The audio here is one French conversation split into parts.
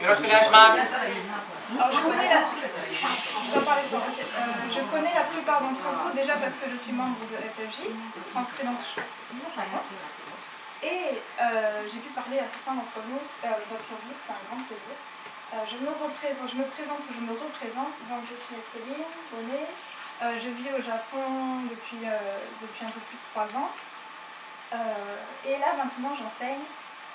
Alors, je connais la plupart d'entre vous déjà parce que je suis membre de FFJ, France Freelance. Et j'ai pu parler à certains d'entre vous, c'était un grand plaisir. Je me présente ou je me représente, donc je suis Céline Bonnet. Je vis au Japon depuis un peu plus de 3 ans. Et là maintenant j'enseigne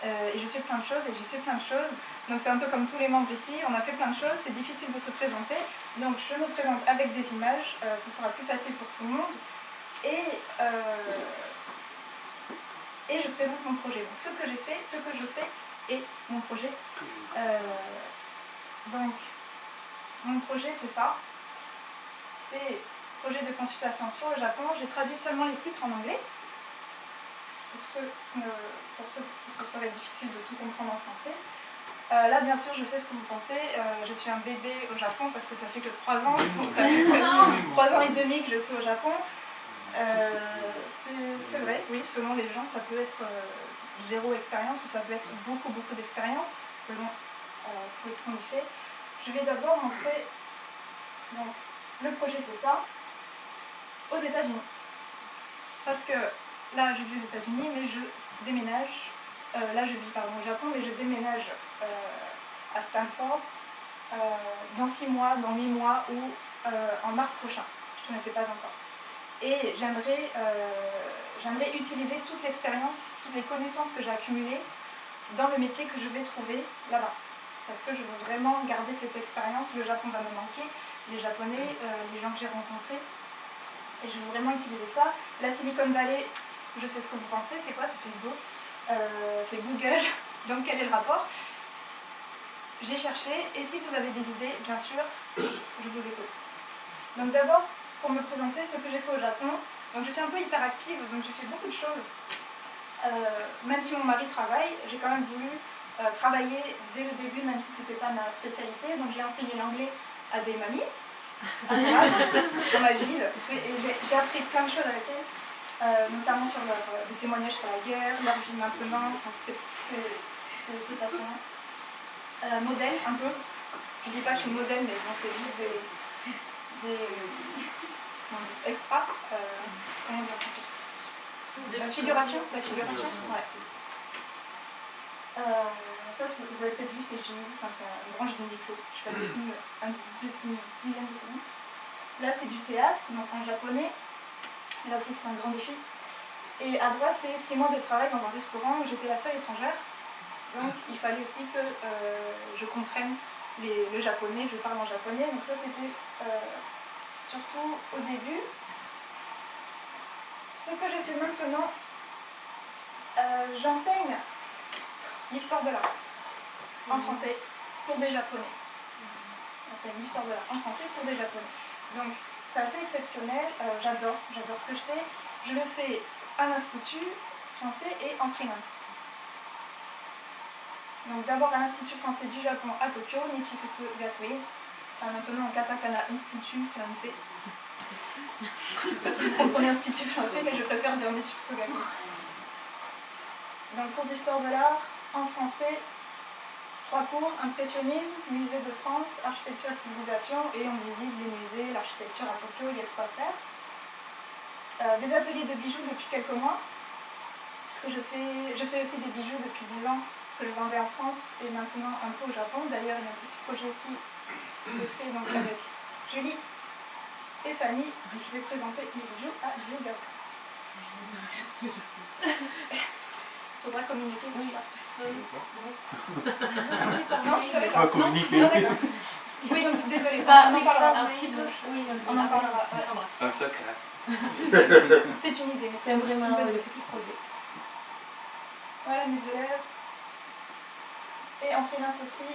et je fais plein de choses et j'ai fait plein de choses. Donc c'est un peu comme tous les membres ici, on a fait plein de choses, c'est difficile de se présenter. Donc je me présente avec des images, ce sera plus facile pour tout le monde. Et je présente mon projet. Donc ce que j'ai fait, ce que je fais et mon projet. Donc mon projet c'est ça. C'est projet de consultation sur le Japon. J'ai traduit seulement les titres en anglais. Pour ceux qui se serait difficile de tout comprendre en français. Là, bien sûr, je sais ce que vous pensez. Je suis un bébé au Japon parce que ça fait que 3 ans. Donc ça fait presque 3 ans et demi que je suis au Japon. C'est vrai, oui, selon les gens, ça peut être 0 expérience ou ça peut être beaucoup d'expérience, selon ce qu'on y fait. Je vais d'abord montrer, donc, le projet c'est ça, aux États-Unis. Parce que là, je vis aux États-Unis, mais je déménage. Là, je vis au Japon, mais je déménage à Stanford dans 6 mois, dans 8 mois ou en mars prochain. Je ne sais pas encore. Et j'aimerais utiliser toute l'expérience, toutes les connaissances que j'ai accumulées dans le métier que je vais trouver là-bas. Parce que je veux vraiment garder cette expérience. Le Japon va me manquer, les Japonais, les gens que j'ai rencontrés. Et je veux vraiment utiliser ça. La Silicon Valley, je sais ce que vous pensez, c'est quoi? C'est Facebook, c'est Google. Donc quel est le rapport? J'ai cherché, et si vous avez des idées, bien sûr, je vous écoute. Donc d'abord, pour me présenter ce que j'ai fait au Japon, donc je suis un peu hyperactive, donc j'ai fait beaucoup de choses. Même si mon mari travaille, j'ai quand même voulu travailler dès le début, même si ce n'était pas ma spécialité. Donc j'ai enseigné l'anglais à des mamies, dans ma ville, et j'ai appris plein de choses avec elles, notamment sur des témoignages sur la guerre, leur vie maintenant, enfin, c'est passionnant. Modèle, un peu. Je ne dis pas que je suis modèle, mais bon, c'est juste des extras. Comment dire en français? La figuration, ouais. Ça, vous avez peut-être vu, c'est un grand génie clos. Je passais une dizaine de secondes. Là, c'est du théâtre, donc en japonais. Là aussi, c'est un grand défi. Et à droite, c'est 6 mois de travail dans un restaurant où j'étais la seule étrangère. Donc, il fallait aussi que je comprenne le japonais, je parle en japonais. Donc ça, c'était surtout au début. Ce que je fais maintenant, j'enseigne l'histoire de l'art en français pour des japonais. J'enseigne l'histoire de l'art en français pour des japonais. Donc, c'est assez exceptionnel, j'adore ce que je fais. Je le fais à l'Institut français et en freelance. Donc d'abord à l'Institut français du Japon à Tokyo, Nichifutsu Gakuen. Maintenant en katakana Institut français. Je ne sais pas si vous comprenez Institut français, mais je préfère dire Nichifutsu Gakuen. Donc cours d'histoire de l'art en français, 3 cours, impressionnisme, musée de France, architecture et civilisation, et on visite les musées, l'architecture à Tokyo, il y a de quoi faire. Des ateliers de bijoux depuis quelques mois, puisque je fais aussi des bijoux depuis 10 ans que je vendais en France et maintenant un peu au Japon. D'ailleurs, il y a un petit projet qui se fait donc avec Julie et Fanny. Je vais présenter mes bijoux à Géogawa. Il faudra communiquer plus tard. Non, tu savais pas. Communiquer. Oui, donc désolé. On en parlera un petit peu. Oui, on en parlera. C'est un secret. C'est une idée, mais c'est vraiment le petit projet. Voilà mes élèves. Et en freelance aussi,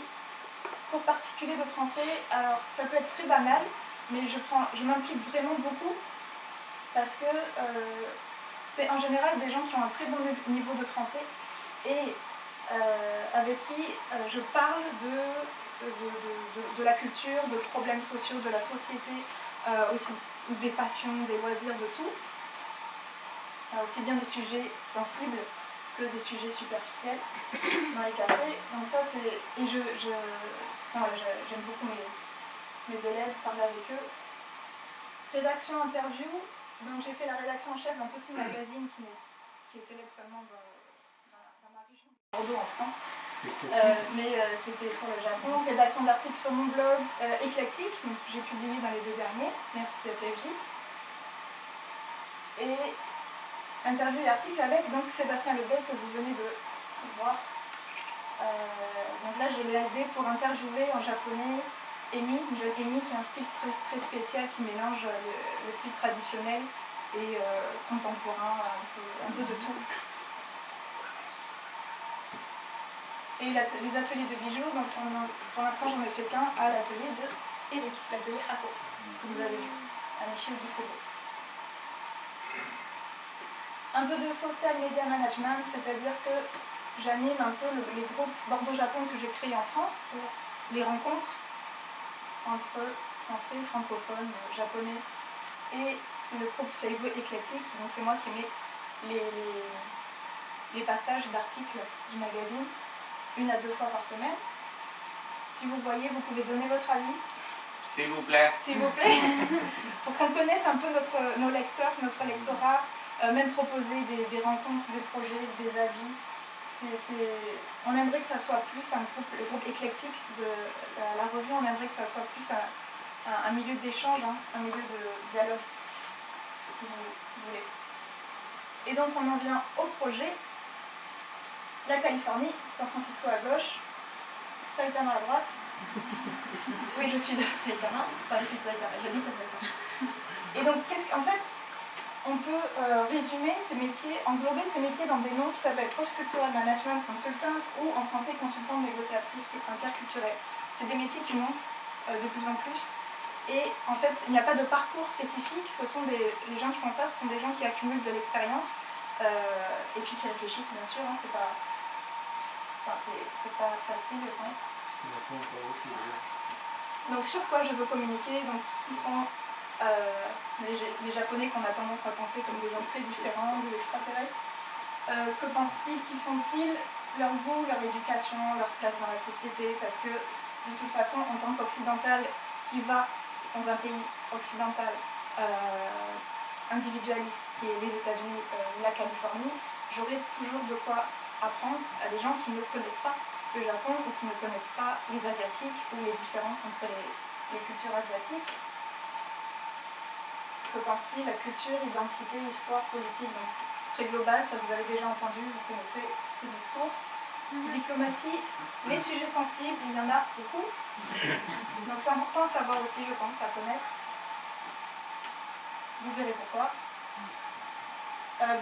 cours particulier de français. Alors ça peut être très banal, mais je m'implique vraiment beaucoup parce que c'est en général des gens qui ont un très bon niveau de français et avec qui je parle de la culture, de problèmes sociaux, de la société, aussi des passions, des loisirs, de tout. Aussi bien des sujets sensibles que des sujets superficiels dans les cafés. Donc ça c'est... Et enfin, voilà, j'aime beaucoup mes élèves, parler avec eux. Rédaction interview. Donc j'ai fait la rédaction en chef d'un petit magazine qui est célèbre seulement dans ma région, Bordeaux en France. Mais c'était sur le Japon. Rédaction d'articles sur mon blog éclectique, donc j'ai publié dans les 2 derniers, merci FFJ. Et interview et article avec donc Sébastien Lebel que vous venez de voir. Donc là je l'ai aidé pour interviewer en japonais Emi, une jeune Emi qui a un style très, très spécial qui mélange le style traditionnel et contemporain, un peu de tout. Et les ateliers de bijoux, donc pour l'instant j'en ai fait qu'un à l'atelier de Eric, l'atelier Hako, que vous avez vu, à Michel Dufourbeau. Un peu de social media management, c'est-à-dire que j'anime un peu les groupes Bordeaux-Japon que j'ai créés en France pour les rencontres entre français, francophones, japonais et le groupe Facebook éclectique. Donc c'est moi qui mets les passages d'articles du magazine 1 à 2 fois par semaine. Si vous voyez, vous pouvez donner votre avis. S'il vous plaît. S'il vous plaît. Pour qu'on connaisse un peu nos lecteurs, notre lectorat, même proposer des rencontres, des projets, des avis. On aimerait que ça soit plus le groupe éclectique de la revue, on aimerait que ça soit plus un milieu d'échange, hein, un milieu de dialogue, si vous voulez. Et donc on en vient au projet. La Californie, San Francisco à gauche, Saitama à droite. Oui, je suis de Saitama, enfin je suis de Saitama, j'habite à Saitama. Et donc, en fait, on peut résumer ces métiers, englober ces métiers dans des noms qui s'appellent Cross-Cultural Management Consultant ou en français consultante négociatrice interculturelle. C'est des métiers qui montent de plus en plus. Et en fait, il n'y a pas de parcours spécifique, les gens qui font ça, ce sont des gens qui accumulent de l'expérience et puis qui réfléchissent, bien sûr, hein, c'est pas facile, je pense. Donc sur quoi je veux communiquer, donc qui sont les Japonais qu'on a tendance à penser comme des entrées différentes, des extraterrestres. Que pensent-ils, qui sont-ils, leur goût, leur éducation, leur place dans la société, parce que de toute façon, en tant qu'occidental qui va dans un pays occidental individualiste qui est les États-Unis, la Californie, j'aurai toujours de quoi apprendre à des gens qui ne connaissent pas le Japon ou qui ne connaissent pas les Asiatiques ou les différences entre les cultures asiatiques. Que pense-t-il? La culture, identité, histoire, politique, donc très global, ça vous avez déjà entendu, vous connaissez ce discours. Diplomatie, les sujets sensibles, il y en a beaucoup. Donc c'est important à savoir aussi, je pense, à connaître. Vous verrez pourquoi.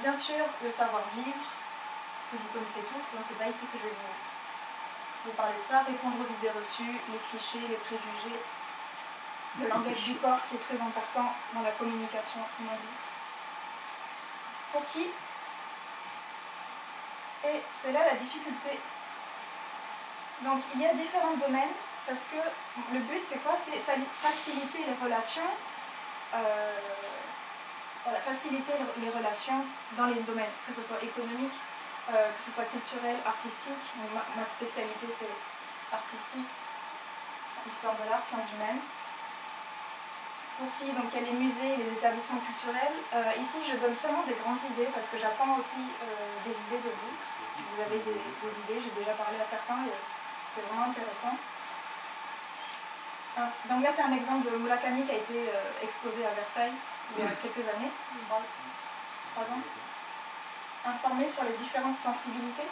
Bien sûr, le savoir-vivre, que vous connaissez tous, hein, c'est pas ici que je vais vous parler de ça. Répondre aux idées reçues, les clichés, les préjugés. Le langage du corps qui est très important dans la communication, on m'a dit. Pour qui? Et c'est là la difficulté. Donc il y a différents domaines, parce que le but c'est quoi? C'est faciliter les relations, faciliter les relations dans les domaines, que ce soit économique, que ce soit culturel, artistique. Ma spécialité c'est artistique, histoire de l'art, sciences humaines. Pour qui? Donc il y a les musées, les établissements culturels. Ici je donne seulement des grandes idées parce que j'attends aussi des idées de vous. Si vous avez des idées, j'ai déjà parlé à certains et c'était vraiment intéressant. Donc là c'est un exemple de Murakami qui a été exposé à Versailles il y a quelques années, 3 ans. Informer sur les différentes sensibilités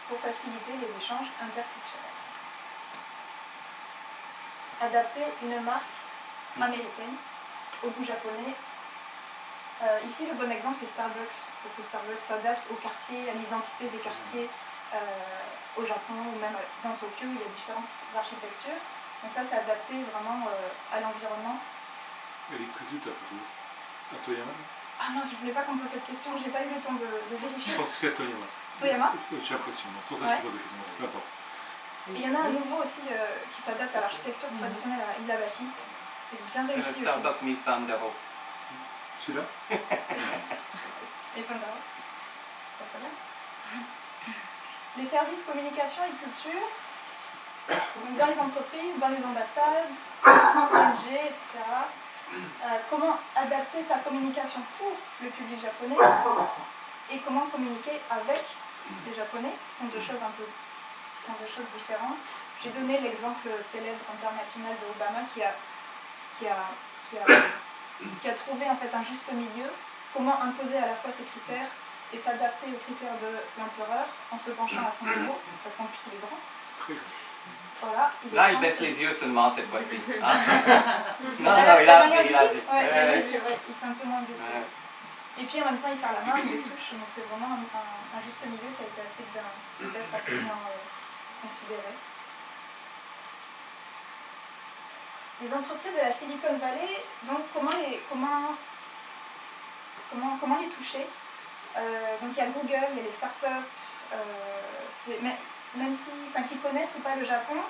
pour faciliter les échanges interculturels. Adapter une marque américaine au goût japonais. Ici, le bon exemple, c'est Starbucks, parce que Starbucks s'adapte au quartier, à l'identité des quartiers au Japon, ou même dans Tokyo, il y a différentes architectures. Donc ça, c'est adapté vraiment à l'environnement. Elle est précise ta photo. À Toyama? Ah mince, je voulais pas qu'on me pose cette question, j'ai pas eu le temps de vérifier. Je pense que c'est à Toyama. Toyama? J'ai l'impression, c'est pour ça que je te pose la question. Peu importe. Et il y en a un nouveau aussi qui s'adapte à l'architecture traditionnelle à Iidabashi. Bien réussi aussi. C'est le Starbucks Miss Van der Rohe. Celui-là? Et Van der Rohe. Ça serait bien. Les services communication et culture, donc dans les entreprises, dans les ambassades, ONG, etc. Comment adapter sa communication pour le public japonais et comment communiquer avec les Japonais, qui sont deux choses différentes. J'ai donné l'exemple célèbre international de Obama qui a trouvé en fait un juste milieu, comment imposer à la fois ses critères et s'adapter aux critères de l'empereur en se penchant à son niveau, parce qu'en plus il est grand. Très grand. Voilà, Là, il baisse les yeux seulement cette fois-ci. Hein? Non, la il a manière pris. visite, c'est vrai, il fait un peu moins baissé. Ouais. Et puis en même temps il serre la main, il les touche, donc c'est vraiment un juste milieu qui a été assez bien, peut-être assez bien considéré. Les entreprises de la Silicon Valley, donc comment les toucher? Donc il y a Google, il y a les startups, même si, qui connaissent ou pas le Japon,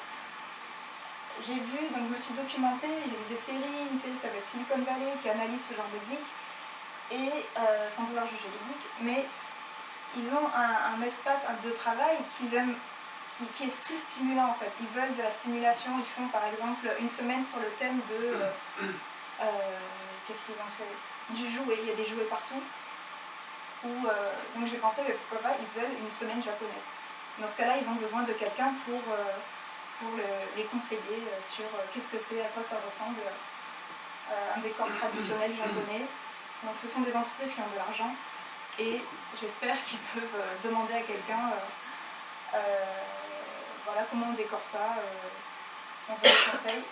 j'ai vu, donc je me suis documentée, j'ai vu des séries, une série qui s'appelle Silicon Valley qui analyse ce genre de geeks, et sans vouloir juger les geeks, mais ils ont un espace de travail qu'ils aiment, qui est très stimulant en fait. Ils veulent de la stimulation, ils font par exemple une semaine sur le thème de... qu'est-ce qu'ils ont fait? Du jouet, il y a des jouets partout. Donc j'ai pensé, mais pourquoi pas, ils veulent une semaine japonaise. Dans ce cas-là, ils ont besoin de quelqu'un pour les conseiller sur qu'est-ce que c'est, à quoi ça ressemble, un décor traditionnel japonais. Donc ce sont des entreprises qui ont de l'argent et j'espère qu'ils peuvent demander à quelqu'un voilà, comment on décore ça, on veut des conseils.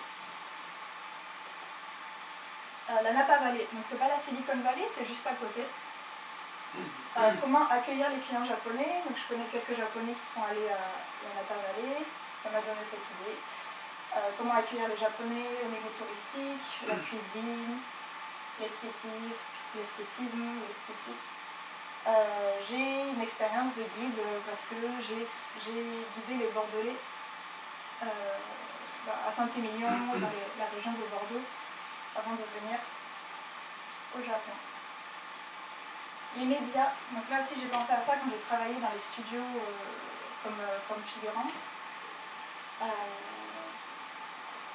La Napa Valley, donc c'est pas la Silicon Valley, c'est juste à côté. Comment accueillir les clients japonais? Donc je connais quelques japonais qui sont allés à la Napa Valley, ça m'a donné cette idée. Comment accueillir les japonais au niveau touristique, la cuisine, l'esthétisme, l'esthétique. J'ai une expérience de guide parce que j'ai guidé les Bordelais à Saint-Émilion, dans la région de Bordeaux, avant de venir au Japon. Les médias, donc là aussi j'ai pensé à ça quand j'ai travaillé dans les studios comme figurante.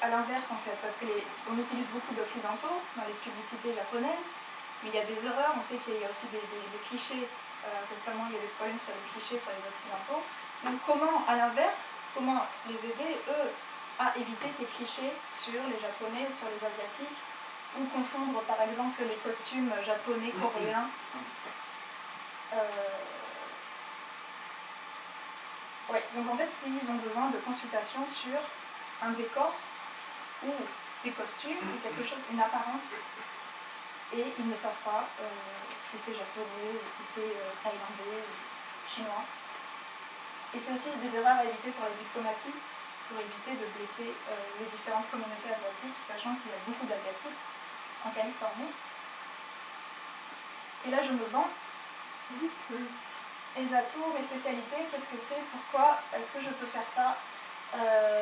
À l'inverse en fait, parce qu'on utilise beaucoup d'occidentaux dans les publicités japonaises, mais il y a des erreurs, on sait qu'il y a aussi des clichés. Récemment il y a des problèmes sur les clichés sur les occidentaux. Donc comment, à l'inverse, comment les aider, eux, à éviter ces clichés sur les japonais ou sur les asiatiques, ou confondre par exemple les costumes japonais, coréens. Ouais, donc en fait, s'ils ont besoin de consultations sur un décor ou des costumes, ou quelque chose, une apparence, et ils ne savent pas si c'est japonais, ou si c'est thaïlandais, ou chinois. Et c'est aussi des erreurs à éviter pour la diplomatie, pour éviter de blesser les différentes communautés asiatiques, sachant qu'il y a beaucoup d'asiatiques en Californie. Et là, je me vends. Les atouts, mes spécialités, qu'est-ce que c'est, pourquoi est-ce que je peux faire ça?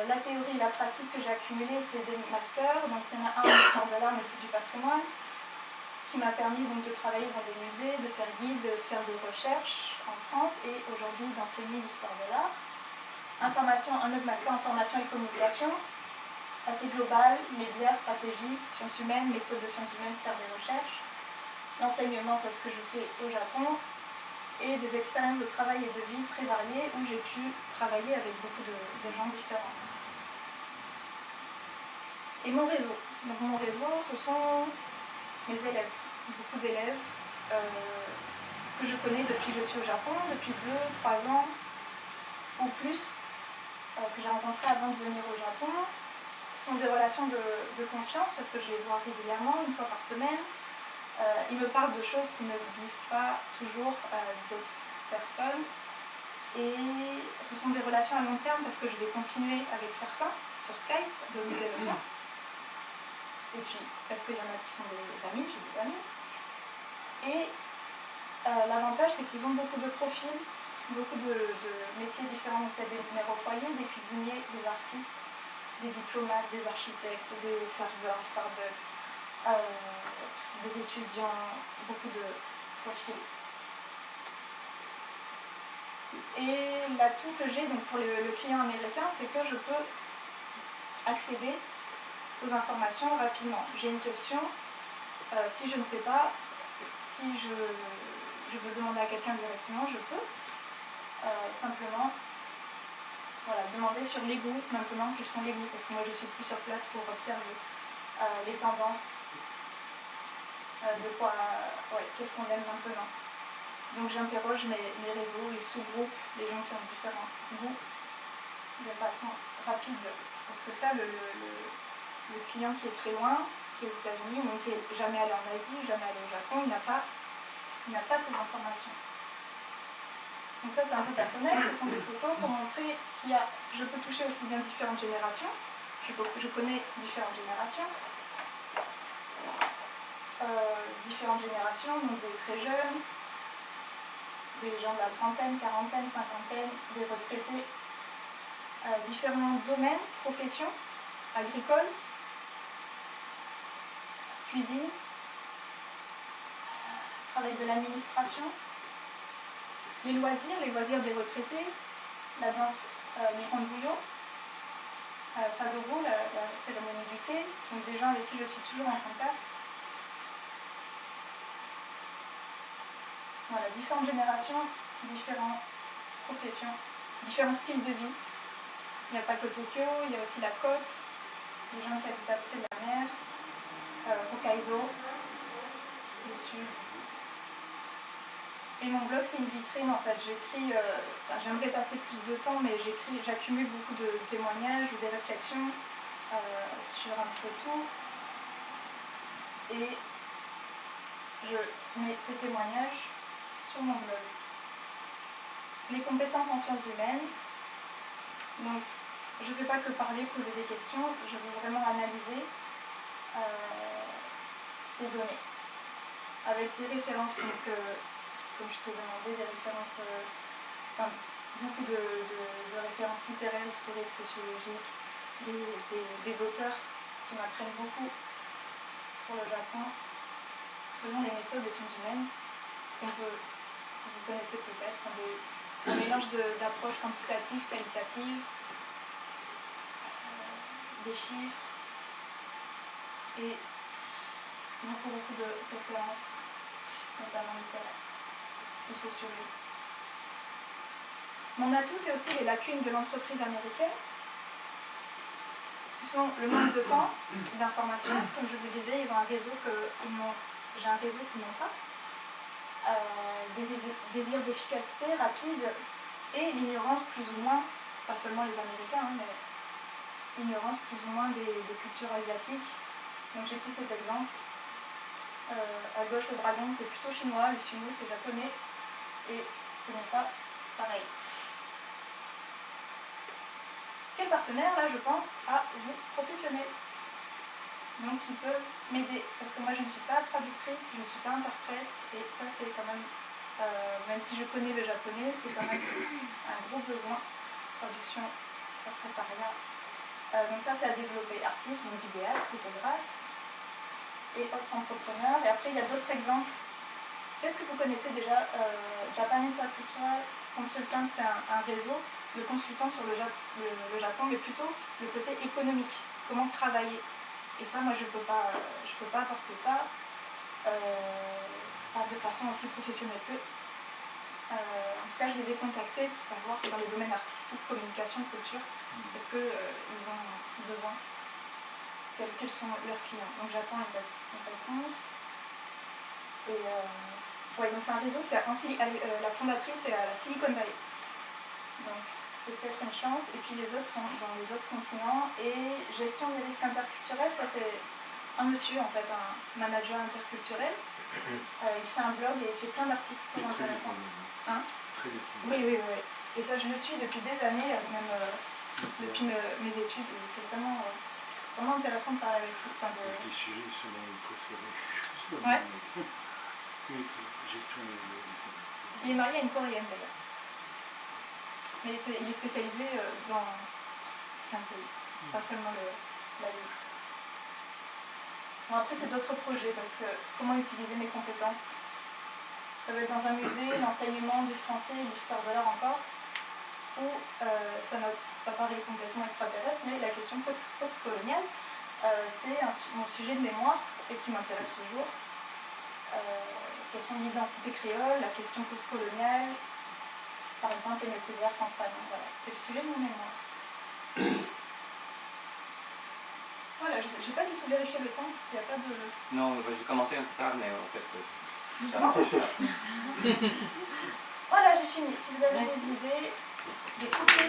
La théorie et la pratique que j'ai accumulée, c'est des masters. Donc il y en a un en histoire de l'art, métier du patrimoine, qui m'a permis donc de travailler dans des musées, de faire guide, de faire des recherches en France et aujourd'hui d'enseigner l'histoire de l'art. Un autre master en formation et communication, assez global, médias, stratégie, sciences humaines, méthode de sciences humaines, faire des recherches. L'enseignement, c'est ce que je fais au Japon. Et des expériences de travail et de vie très variées où j'ai pu travailler avec beaucoup de gens différents. Et mon réseau. Donc mon réseau, ce sont mes élèves, beaucoup d'élèves que je connais depuis que je suis au Japon, depuis 2-3 ans ou plus, que j'ai rencontrés avant de venir au Japon. Ce sont des relations de confiance parce que je les vois régulièrement, une fois par semaine. Ils me parlent de choses qu'ils ne disent pas toujours à d'autres personnes. Et ce sont des relations à long terme parce que je vais continuer avec certains sur Skype, donner des leçons. Et puis, parce qu'il y en a qui sont des amis, j'ai des amis. Et l'avantage, c'est qu'ils ont beaucoup de profils, beaucoup de métiers différents. Donc, il y a des mères au foyer, des cuisiniers, des artistes, des diplomates, des architectes, des serveurs, Starbucks. Des étudiants, beaucoup de profils. Et l'atout que j'ai donc pour le client américain, c'est que je peux accéder aux informations rapidement. J'ai une question, si je ne sais pas, si je veux demander à quelqu'un directement, je peux simplement demander sur les goûts maintenant, quels sont les goûts, parce que moi je suis plus sur place pour observer les tendances, qu'est-ce qu'on aime maintenant. Donc j'interroge mes réseaux, les sous-groupes, les gens qui ont différents goûts de façon rapide. Parce que ça, le client qui est très loin, qui est aux États-Unis, ou qui n'est jamais allé en Asie, jamais allé au Japon, il n'a pas ces informations. Donc ça c'est un peu personnel, ce sont des photos pour montrer je peux toucher aussi bien différentes générations, je connais différentes générations, donc des très jeunes, des gens de la trentaine, quarantaine, cinquantaine, des retraités, différents domaines, professions, agricoles, cuisine, travail de l'administration, les loisirs des retraités, la danse Nihonbuyo, Sadogo, la cérémonie du thé, donc des gens avec qui je suis toujours en contact. Voilà, différentes générations, différentes professions, différents styles de vie. Il n'y a pas que Tokyo, il y a aussi la côte, les gens qui habitent à côté de la mer, Hokkaido, le sud. Et mon blog, c'est une vitrine en fait. J'écris, j'aimerais passer plus de temps, mais j'accumule beaucoup de témoignages ou des réflexions sur un peu tout. Et je mets ces témoignages sur mon blog. Les compétences en sciences humaines. Donc, je ne fais pas que parler, poser des questions, je veux vraiment analyser ces données. Avec des références, donc, comme je te demandais, des références, beaucoup de références littéraires, historiques, sociologiques, des auteurs qui m'apprennent beaucoup sur le Japon, selon les méthodes des sciences humaines, vous connaissez peut-être, un mélange d'approches quantitatives, qualitatives, des chiffres et beaucoup de références, notamment littéraires ou sociologiques. Mon atout, c'est aussi les lacunes de l'entreprise américaine, qui sont le manque de temps, d'informations. Comme je vous disais, ils ont un réseau j'ai un réseau qu'ils n'ont pas. Désir d'efficacité rapide et l'ignorance plus ou moins, pas seulement les Américains, mais l'ignorance plus ou moins des cultures asiatiques. Donc j'ai pris cet exemple. À gauche, le dragon, c'est plutôt chinois, le sumo, c'est japonais, et ce n'est pas pareil. Quel partenaire, là, je pense à vous, professionnels, donc qui peuvent m'aider, parce que moi je ne suis pas traductrice, je ne suis pas interprète, et ça c'est quand même, même si je connais le japonais, c'est quand même un gros besoin, traduction, interprétariat. Donc ça c'est à développer, artiste, donc vidéaste, photographe, et autres entrepreneurs. Et après il y a d'autres exemples, peut-être que vous connaissez déjà Japan Intercultural Consultant, c'est un réseau de consultants sur le Japon, mais plutôt le côté économique, comment travailler. Et ça, moi, je peux pas apporter ça de façon aussi professionnelle qu'eux. En tout cas, je les ai contactés pour savoir dans les domaines artistiques, communication, culture, est-ce qu'ils ont besoin, quels sont leurs clients. Donc j'attends une réponse. Et donc c'est un réseau qui la fondatrice est à la Silicon Valley. Donc c'est peut-être une chance. Et puis les autres sont dans les autres continents. Et gestion des risques interculturels, ça c'est un monsieur, en fait, un manager interculturel. Il fait un blog et il fait plein d'articles très intéressants. Très bien. Oui. Et ça, je le suis depuis des années, même depuis mes études. Et c'est vraiment intéressant de parler avec lui. Je dis sujets selon les préférés. Ouais. Gestion des risques. Il est marié à une Coréenne d'ailleurs. Mais il est spécialisé dans plein de pays, pas seulement l'Asie. Bon, après, c'est d'autres projets parce que comment utiliser mes compétences Ça va être dans un musée, l'enseignement du français, l'histoire de l'art encore, où ça paraît complètement extraterrestre, mais la question post-coloniale, c'est mon sujet de mémoire et qui m'intéresse toujours. La question de l'identité créole, la question post-coloniale, par exemple Aimé Césaire, France Fanon, voilà, c'était le sujet de mon mémoire. Voilà, je n'ai pas du tout vérifié le temps parce qu'il n'y a pas de... Non, j'ai commencé un peu tard, mais en fait, ça Non. marche. Voilà, j'ai fini. Si vous avez des idées, des coupures,